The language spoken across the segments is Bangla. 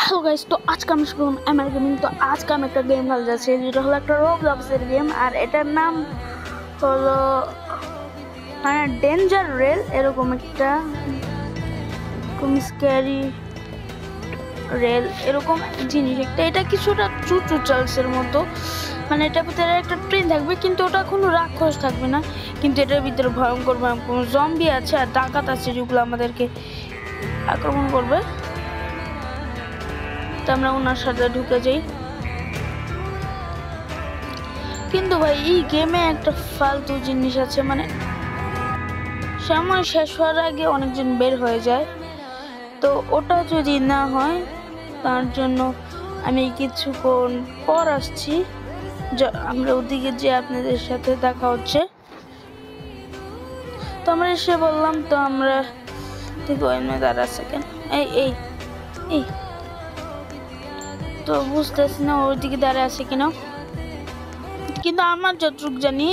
হ্যালো গাইস, তো আজকে আমি শুরু করলাম এমআর গেমিং। তো আজকে আমি একটা গেম খেলতে যাচ্ছি, যেটা হলো একটা রোবলক্সের গেম। আর এটার নাম হলো মানে ডেঞ্জার রেল, এরকম একটা স্ক্যারি রেল এরকম জিনিস একটা। এটা কিছুটা চুচুচালসের মতো, মানে এটার ভিতরে একটা ট্রেন থাকবে, কিন্তু ওটা কোনো রাক্ষস থাকবে না। কিন্তু এটার ভিতরে ভয়ঙ্কর ভয়ঙ্কর জম্বি আছে আর ডাকাত আছে, যেগুলো আমাদেরকে আক্রমণ করবে। তো আমরা ওনার সাথে ঢুকে যাই। কিন্তু ভাই এই গেমে একটা ফালতু জিনিস আছে, মানে সময় শেষ হওয়ার আগে অনেকজন বের হয়ে যায়। তো ওটা যদি না হয়, তার জন্য আমি কিছুক্ষণ পর আসছি। আমরা ওদিকে যে আপনাদের সাথে দেখা হচ্ছে। তো আমরা এসে বললাম, তো আমরা ঠিক দাঁড়া সেকেন্ড এই এই এই তো বুঝতেছি না ওইদিকে দাঁড়ায় আছে কিনা। কিন্তু আমার যতটুকু জানি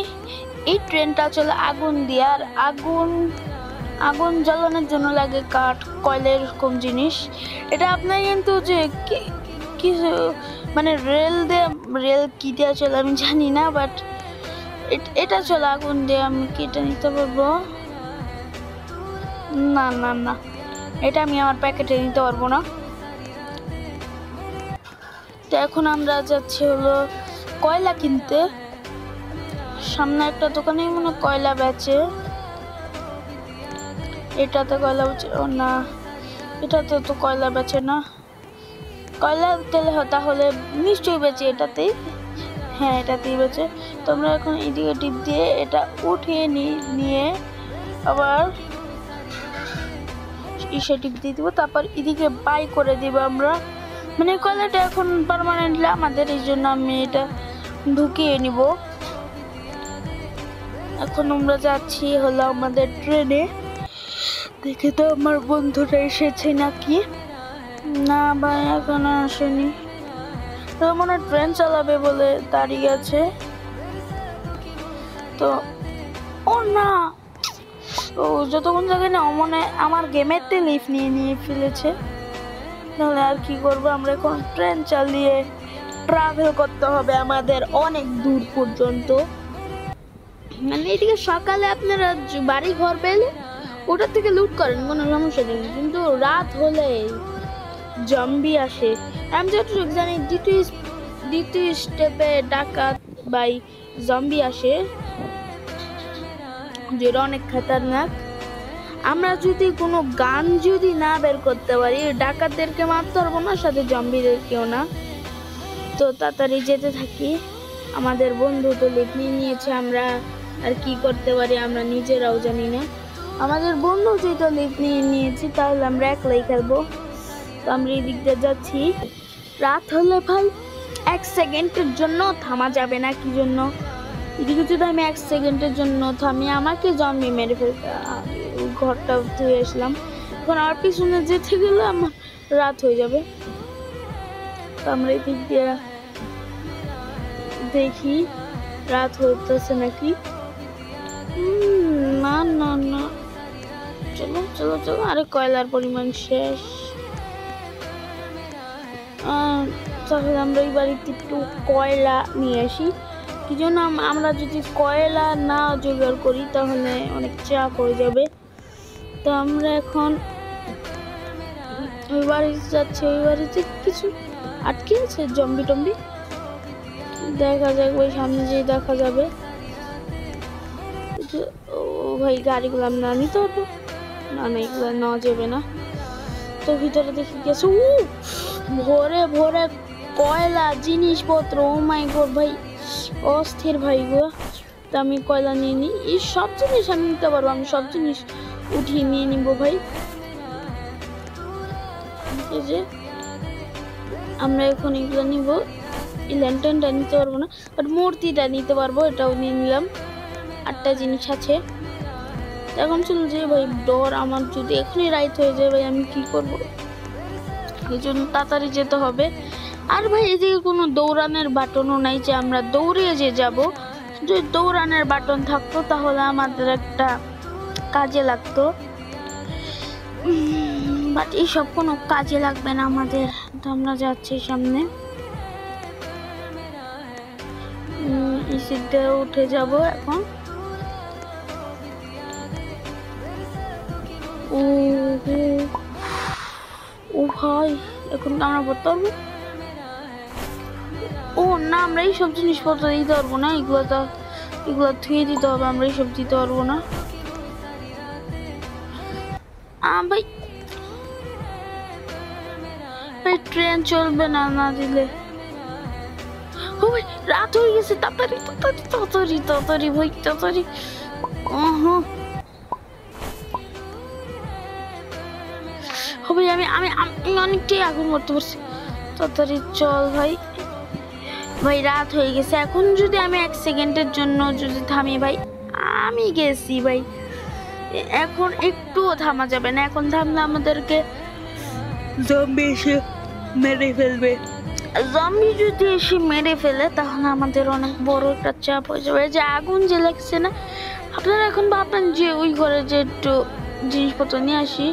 এই ট্রেনটা চলে আগুন দিয়ে, আর আগুন জ্বালানোর জন্য লাগে কাঠ, কয়লা, এরকম জিনিস। এটা আপনার কিন্তু যে কিছু মানে রেল কি দেওয়া চলে আমি জানি না, বাট এটা চলে আগুন দিয়ে। আমি কি এটা নিতে পারবো? না না না, এটা আমি আমার প্যাকেটে নিতে পারবো না। তো এখন আমরা যাচ্ছি হলো কয়লা কিনতে। সামনে একটা দোকানে মনে কয়লা বেচে। এটাতে কয়লা বেচে? ও না, এটাতে তো কয়লা বেচে না। কয়লা তেলে তাহলে নিশ্চয়ই বেচে এটাতেই। হ্যাঁ, এটাতেই বেচে। তো আমরা এখন এদিকে টিপ দিয়ে এটা উঠিয়ে নিয়ে আবার ইসে টিপ দিয়ে দিব, তারপর এদিকে বাই করে দিব আমরা। মানে কয়লাটা এখন পার্মানেন্টলি আমাদের, এই জন্য আমি এটা ঢুকিয়ে নিব। এখন আমরা যাচ্ছি হলো আমাদের ট্রেনে। দেখে তো আমার বন্ধুরা এসেছে নাকি। না ভাই, এখনো আসেনি। তো মনে ট্রেন চালাবে বলে দাঁড়িয়ে আছে। তো ও না, ও যতক্ষণ জায়গায় না মনে আমার গেমেরতে লিফট নিয়ে ফেলেছে। তাহলে আর কি করবো, আমরা এখন ট্রেন চালিয়ে ট্রাভেল করতে হবে আমাদের অনেক দূর পর্যন্ত। মানে এদিকে সকালে আপনারা বাড়ি ঘর পেলে ওটার থেকে লুট করেন, কোনো সমস্যা নেই। কিন্তু রাত হলে জম্বি আসে। আমি যতটুকু জানি দ্বিতীয় স্টেপে ডাকাত বাই জম্বি আসে, যেটা অনেক খতরনাক। আমরা যদি কোনো গান যদি না বের করতে পারি, ডাকাতদেরকে মারতে পারবো না, সাথে জম্বিদেরকেও না। তো তাড়াতাড়ি যেতে থাকি। আমাদের বন্ধু তো লিফট নিয়েছে, আমরা আর কি করতে পারি আমরা নিজেরাও জানি না। আমাদের বন্ধু যেহেতু লিফট নিয়েছি, তাহলে আমরা একলাই খেলবো। তো আমরা এই দিক দিয়ে যাচ্ছি। রাত হলে ভাই 1 সেকেন্ডের জন্য থামা যাবে না, কি জন্য? এদিকে যদি আমি 1 সেকেন্ডের জন্য থামি, আমাকে জম্বি মেরে ফেলতে। ঘরটা ধুয়ে আসলাম, এখন আর পিছনে যেতে গেলে আমার রাত হয়ে যাবে। তো আমরা এই দিক দিয়ে দেখি রাত হইতেছে নাকি। না না না, চলো চলো চলো। আরে কয়লার পরিমাণ শেষ। তাহলে আমরা এই বাড়িতে একটু কয়লা নিয়ে আসি। কি জন্য? আমরা যদি কয়লা না জোগাড় করি তাহলে অনেক চাপ হয়ে যাবে। তো আমরা এখন ওই বাড়িতে যাচ্ছি। ওই বাড়িতে কিছু আটকে আছে, জম্বি টম্বি। দেখা যাক ওই সামনে যেয়ে দেখা যাবে। ও ভাই, গাড়িগুলো আমরা নিতে পারবো না? না, এগুলো নেওয়া যাবে না। তো ভিতরে দেখি গেছে ভোরে ভোরে কয়লা জিনিসপত্র। ও মাই গড ভাই, অস্থির ভাই গো। তো আমি কয়লা নিয়ে নিই। এই সব জিনিস আমি নিতে পারবো, আমি সব জিনিস উঠিয়ে নিয়ে নিবো ভাই। এই যে আমরা এখন এগুলো নিব। এই ল্যান্টার্নটা নিতে পারবো না, বাট মূর্তিটা নিতে পারবো, এটাও নিয়ে নিলাম। 8টা জিনিস আছে। এখন চলো যে ভাই, ডর আমার যদি এখনই রাইট হয়ে যায় ভাই, আমি কি করবো? এই জন্য তাড়াতাড়ি যেতে হবে। আর ভাই এদিকে কোনো দৌড়ানোর বাটনও নাই যে আমরা দৌড়ে যে যাব। যদি দৌড়ানোর বাটন থাকতো তাহলে আমাদের একটা কাজে লাগতো। বাট এইসব কোনো কাজে লাগবে না আমাদের। তো আমরা যাচ্ছি সামনে, সিদ্ধে উঠে যাব এখন। ও ভাই, এখন আমরা পড়তে পারবো? ও না, আমরা এইসব জিনিসপত্র দিতে পারবো না, এগুলো ধুয়ে দিতে হবে, আমরা এইসব দিতে পারবো না। ভাই ভাই ট্রেন চলবে না না দিলে। ও ভাই রাত হয়ে গেছে, তাড়াতাড়ি তাড়াতাড়ি তাড়াতাড়ি তাড়াতাড়ি ভাই তাড়াতাড়ি। ভাই আমি আমি আমি অনেকটাই আগুন করতে পারছি, তাড়াতাড়ি চল ভাই। ভাই রাত হয়ে গেছে, এখন যদি আমি 1 সেকেন্ডের জন্য যদি থামি ভাই, আমি গেছি ভাই। এখন একটুও থামা যাবে না, এখন থামলে আমাদেরকে জম্বি এসে মেরে ফেলবে। জম্বি যদি এসে মেরে ফেলে তাহলে আমাদের অনেক বড় একটা চাপ হয়ে যাবে। যে আগুন যে লাগছে না, আপনারা এখন ভাববেন যে ওই ঘরে যে একটু জিনিসপত্র নিয়ে আসি,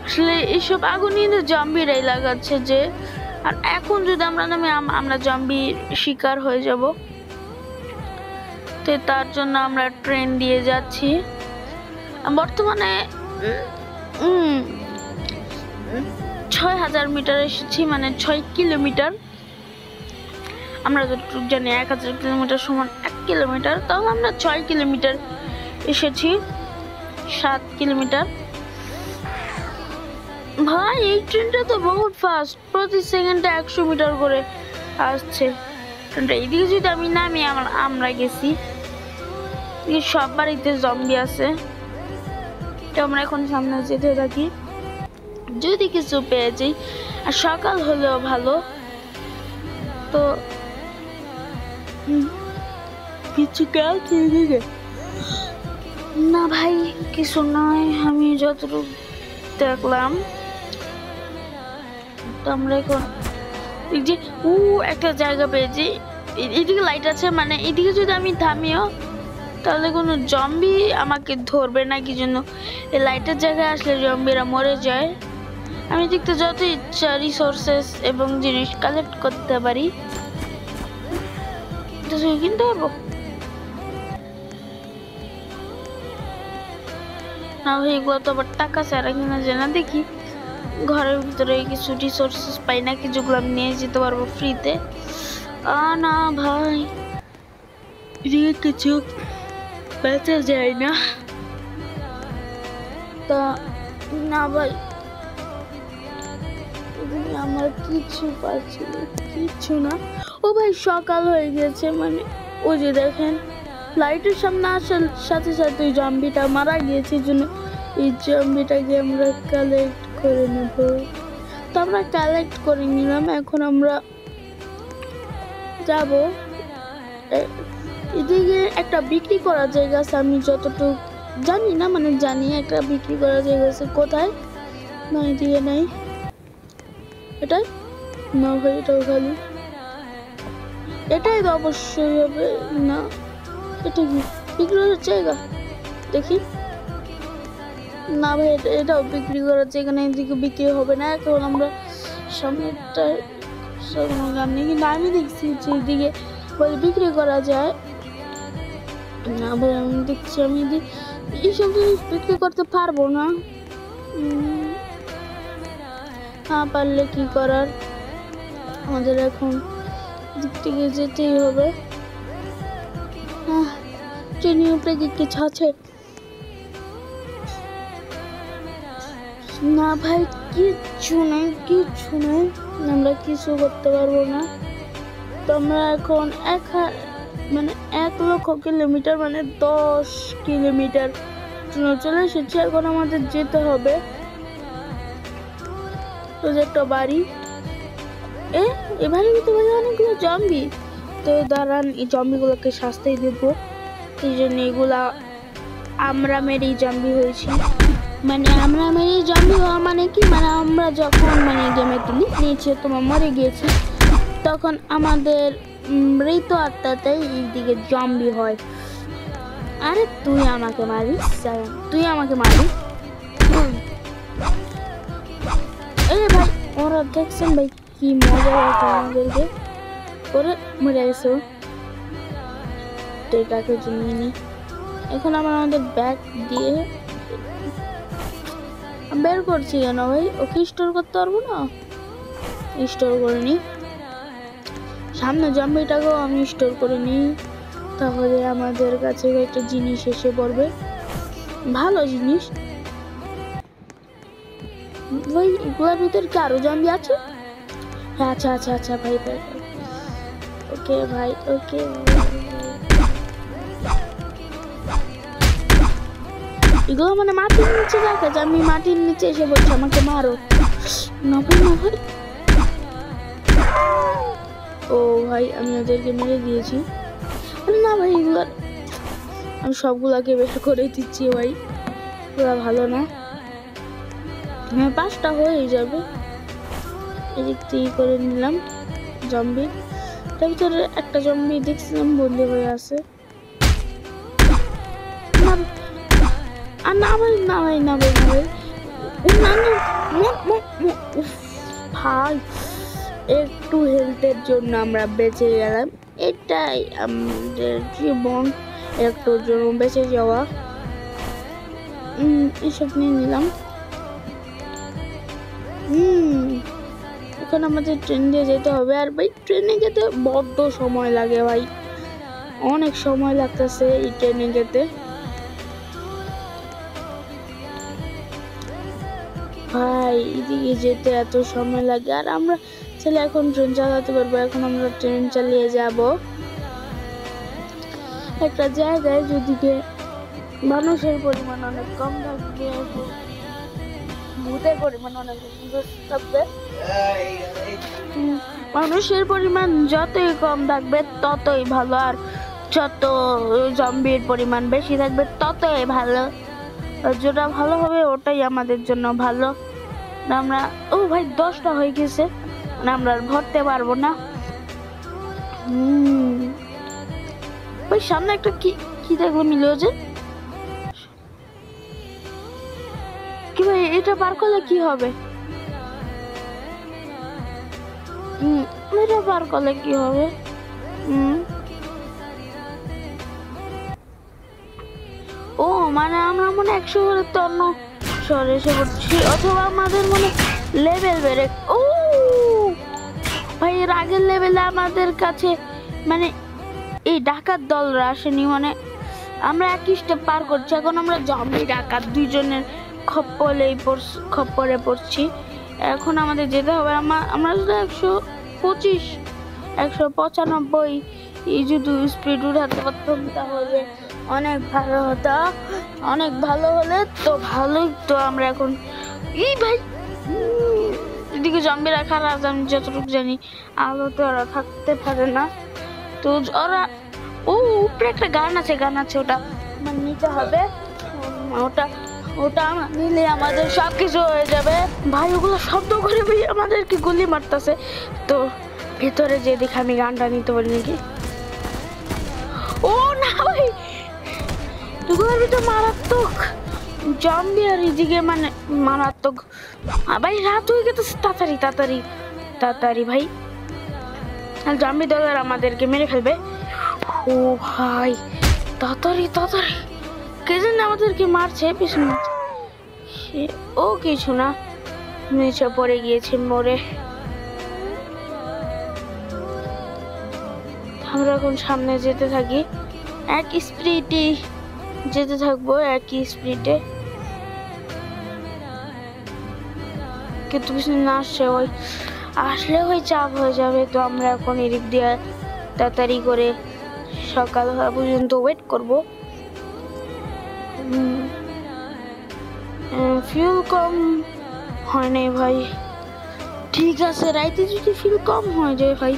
আসলে এইসব আগুন নিয়ে জম্বিরাই লাগাচ্ছে যে। আর এখন যদি আমরা নামে আমরা জম্বির শিকার হয়ে যাব। তো তার জন্য আমরা ট্রেন দিয়ে যাচ্ছি। বর্তমানে 6000 মিটার এসেছি, মানে 6 কিলোমিটার। আমরা যতটুকু জানি 1000 কিলোমিটার সমান 1 কিলোমিটার, তাহলে আমরা 6 কিলোমিটার এসেছি, 7 কিলোমিটার। ভাই এই ট্রেনটা তো বহুত ফাস্ট, প্রতি সেকেন্ডে 100 মিটার করে আসছে ট্রেনটা। এদিকে যদি আমি নামি, আমরা গেছি। সব বাড়িতে জম্বি আছে, তো আমরা এখন সামনে যেতে থাকি, যদি কিছু পেয়ে যাই। আর সকাল হলেও ভালো। তো কিছু না ভাই, কিছু নয়, আমি যতটুকু দেখলাম। তো আমরা এখন যে একটা জায়গা পেয়েছি, এদিকে লাইট আছে, মানে এদিকে যদি আমি থামিও তাহলে কোনো জম্বি আমাকে ধরবে না। কি জন্য এই লাইটের জায়গায় আসলে জম্বিরা মরে যায়। আমি দেখতে যত ইচ্ছা রিসোর্সেস এবং জিনিস কালেক্ট করতে পারি, কিনতে পারবো না ভাই। এগুলো তো আবার টাকা ছাড়া কিনা যায় না। দেখি ঘরের ভিতরে কিছু রিসোর্সেস পাই নাকি যেগুলো আমি নিয়ে যেতে পারবো ফ্রিতে। না ভাই, এদিকে কিছু বেঁচে যায় না। তা না ভাই, আমার কিছু পাচ্ছি না, কিচ্ছু না। ও ভাই সকাল হয়ে গেছে, মানে ওই যে দেখেন লাইটের সামনে আসার সাথে সাথে জম্বিটা মারা গিয়েছে। এই জন্য এই জম্বিটাকে আমরা কালেক্ট করে নেব। তো আমরা কালেক্ট করে নিলাম। এখন আমরা যাব, এদিকে একটা বিক্রি করার জায়গা আছে, আমি যতটুকু জানি না, মানে জানি একটা বিক্রি করার জায়গা আছে। কোথায়? না এদিকে নাই, এটাই না ভাই, এটাও খালি। এটাই তো অবশ্যই হবে না, এটা কি বিক্রি করার জায়গা? দেখি না ভাই, এটাও বিক্রি করার জায়গা না, এদিকে বিক্রি হবে না। এখন আমরা সামনেটা জানি, কিন্তু আমি দেখছি যে এদিকে বলে বিক্রি করা যায় না ভাই। আমি দেখছি আমি এইসব জিনিস বিক্রি করতে পারবো না। না পারলে কি করার, আমাদের এখন দিক থেকে যেতেই হবে। ট্রেনের উপরে কি কিছু আছে? না ভাই, কিচ্ছু নেই, কিচ্ছু নেই, আমরা কিছু করতে পারবো না। তো আমরা এখন 1 লক্ষ কিলোমিটার, মানে 10 কিলোমিটার চলে এসেছি। এখন আমাদের যেতে হবে তো যে একটা বাড়ি, এই বাড়ির ভিতরে অনেকগুলো জম্বি। তো দাঁড়ান, এই জম্বিগুলোকে শাস্তি দেব। এই জন্য এগুলা আমরা মেরেই জম্বি হয়েছি। মানে আমরা মেরেই জম্বি হওয়া মানে কি, মানে আমরা যখন মানে গেমে নিচে তোমার মরে গিয়েছি, তখন আমাদের মৃত আত্মাটাই এইদিকে জম্বি হয়। আরে তুই আমাকে মারিস, তুই আমাকে মারিস। এই ভাই ওরা দেখছেন ভাই কি মজা লাগছে আমাদেরকে করে মরে গেছে এটাকে জমিয়ে নি এখন আমরা আমাদের ব্যাগ দিয়ে বের করছি কেন ভাই ওকে স্টোর করতে পারবো না স্টোর করে নি সামনে জম্বিটাকেও আমি স্টোর করে নিই তাহলে আমাদের কাছে একটা জিনিস এসে পড়বে ভালো জিনিস ভাই এগুলোর ভিতরে কি আরো জম্বি আছে আচ্ছা আচ্ছা আচ্ছা ভাই ভাই ওকে ভাই ওকে এগুলো মানে মাটির নিচে রাখা যে আমি মাটির নিচে এসে বলছি আমাকে মারো না ভাই না ভাই ও ভাই আমি ওদেরকে মেরে দিয়েছি না ভাই এগুলার আমি সবগুলাকে বের করে দিচ্ছি ভাই এগুলা ভালো না হ্যাঁ 5টা হয়ে যাবে এদিক থেকে করে নিলাম জম্বি তার ভিতরে একটা জম্বি দেখছিলাম বন্দি হয়ে আছে না ভাই না ভাই না ভাই না ভাই ভাই একটু হেলথের জন্য আমরা বেঁচে গেলাম এটাই আমাদের জীবন একটুর জন্য বেঁচে যাওয়া এসব নিয়ে নিলাম এখন আমাদের ট্রেন দিয়ে যেতে হবে আর ভাই ট্রেনে যেতে বড্ড সময় লাগে ভাই অনেক সময় লাগতেছে এই ট্রেনে যেতে ভাই এদিকে যেতে এত সময় লাগে আর আমরা চলে এখন ট্রেন চালাতে পারবো এখন আমরা ট্রেন চালিয়ে যাব একটা জায়গায় যেদিকে মানুষের পরিমাণ অনেক কম থাকবে ভূতের পরিমাণ অনেক থাকবে মানুষের পরিমাণ যতই কম থাকবে ততই ভালো আর যত জম্বির পরিমাণ বেশি থাকবে ততই ভালো যেটা ভালো হবে ওটাই আমাদের জন্য ভালো আমরা ও ভাই 10টা হয়ে গেছে মানে আমরা ভরতে পারবো না ওই সামনে একটা কি কি দেখবো মিলেও যে কি ভাই এটা পার করলে কি হবে এটা পার করলে কি হবে ও মানে আমরা মনে 100 ঘরের তো অন্য শহরে এসে পড়ছি অথবা আমাদের মনে লেভেল বেড়ে ও ভাই এর আগের লেভেলে আমাদের কাছে মানে এই ডাকাত দলরা আসেনি মানে আমরা একই স্টেপ পার করছি এখন আমরা জম্বি ডাকাত দুইজনের খপ্পরে পড়ছি এখন আমাদের যেতে হবে আমরা যদি 195 এই যদি স্পিড উঠাতে পারতাম তাহলে অনেক ভালো হতো অনেক ভালো হলে তো ভালোই তো আমরা এখন এই ভাই এদিকে জম্বিরা খারাপ আমি যতটুকু জানি আলোতে ওরা থাকতে পারে না তো ওরা উপরে একটা গান আছে ওটা মানে নিতে হবে ওটা নিলে আমাদের সবকিছু হয়ে যাবে ভাই ওগুলো শব্দ করে ভাই আমাদেরকে গুলি মারতেছে তো ভিতরে যে দেখি আমি গানটা নিতে পারি নাকি ও না ভাই তোগুলোর ভিতরে মারাত্মক জম্বি আর এদিকে মানে মারাত্মক ভাই রাত হয়ে গেছে তাড়াতাড়ি ভাই জম্বি দলের আমাদেরকে মেরে ফেলবে ও ভাই তাড়াতাড়ি কে জানে আমাদেরকে মারছে পিছনে ও কিছু না নিচে পড়ে গিয়েছে মরে আমরা এখন সামনে যেতে থাকি এক স্পিডে যেতে থাকবো একই স্পিডে কিন্তু পিছনে না আসলে ওই চাপ হয়ে যাবে তো আমরা এখন এদিক দিয়ে তাড়াতাড়ি করে সকাল হওয়া পর্যন্ত ওয়েট করব ফিউল কম হয় নাই ভাই ঠিক আছে রাইতে যদি ফিউল কম হয়ে যায় ভাই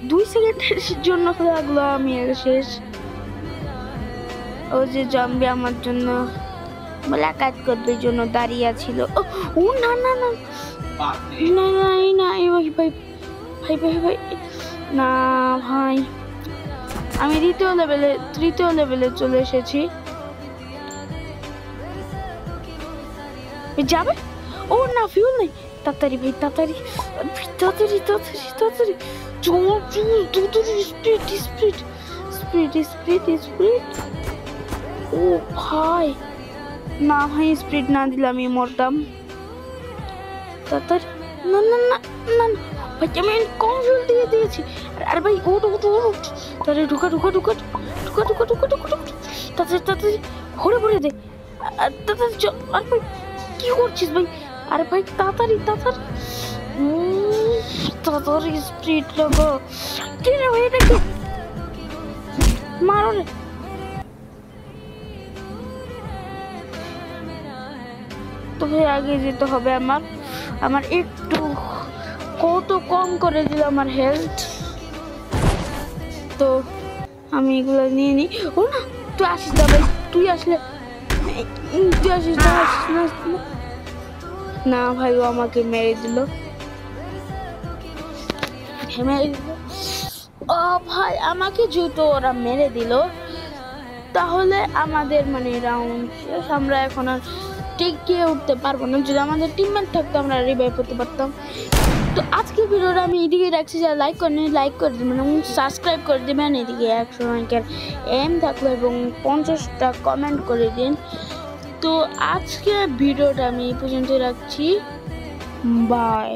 2 সেকেন্ডের জন্য লাগলো আমি শেষ ও যে জম্বি আমার জন্য মোলাকাত করবে জন্য দাঁড়িয়ে ছিল ও না না না না না ভাই না ভাই আমি তৃতীয় লেভেলে চলে এসেছি যাবে। ও না, ফিউল নেই। তাড়াতাড়ি ভাই, তাড়াতাড়ি তাড়াতাড়ি তাড়াতাড়ি তাড়াতাড়ি, চল চল তাড়াতাড়ি, speed speed speed speed speed. ও ভাই না ভাই, স্পিড না দিলে আমি মরতাম। তাড়াতাড়ি, না না না না ভাই, আমি কম ফিউল দিয়ে দিয়েছি। আরে ভাই ওঠ ওঠ ওঠ, তাড়াতাড়ি ঢুকা ঢুকা ঢুকা ঢুকা ঢুকা ঢুকা ঢুকা ঢুকা, তাড়াতাড়ি তাড়াতাড়ি ভরে ভরে দে, তাড়াতাড়ি চল। আর ভাই কি করছিস ভাই? আরে ভাই তাড়াতাড়ি তাড়াতাড়ি তাড়াতাড়ি স্পিড লাগো। কি রে ভাই, এটা কি? মারো রে। তো ভাই আগে যেতে হবে আমার। আমার একটু কত কম করে দিল আমার হেলথ। তো আমি এগুলো নিয়ে নিই। ও না, তুই আসিস না ভাই, তুই আসলে তুই আসিস না, আসিস না, আসিস না। না ভাই, ও আমাকে মেরে দিল, মেরে দিল। ও ভাই, আমাকে যেহেতু ওরা মেরে দিল, তাহলে আমাদের মানে রাউন্ড শেষ। আমরা এখন আর টিকে উঠতে পারবো না। যদি আমাদের টিমমেট থাকতো আমরা রিভাইভ করতে পারতাম। তো আজকের ভিডিওটা আমি এদিকে রাখছি। যারা লাইক করেন লাইক করে দেবেন এবং সাবস্ক্রাইব করে দেবেন। এদিকে 100 লাইকের এম থাকলো এবং 50টা কমেন্ট করে দিন। তো আজকে ভিডিওটা আমি এই পর্যন্ত রাখছি। বাই।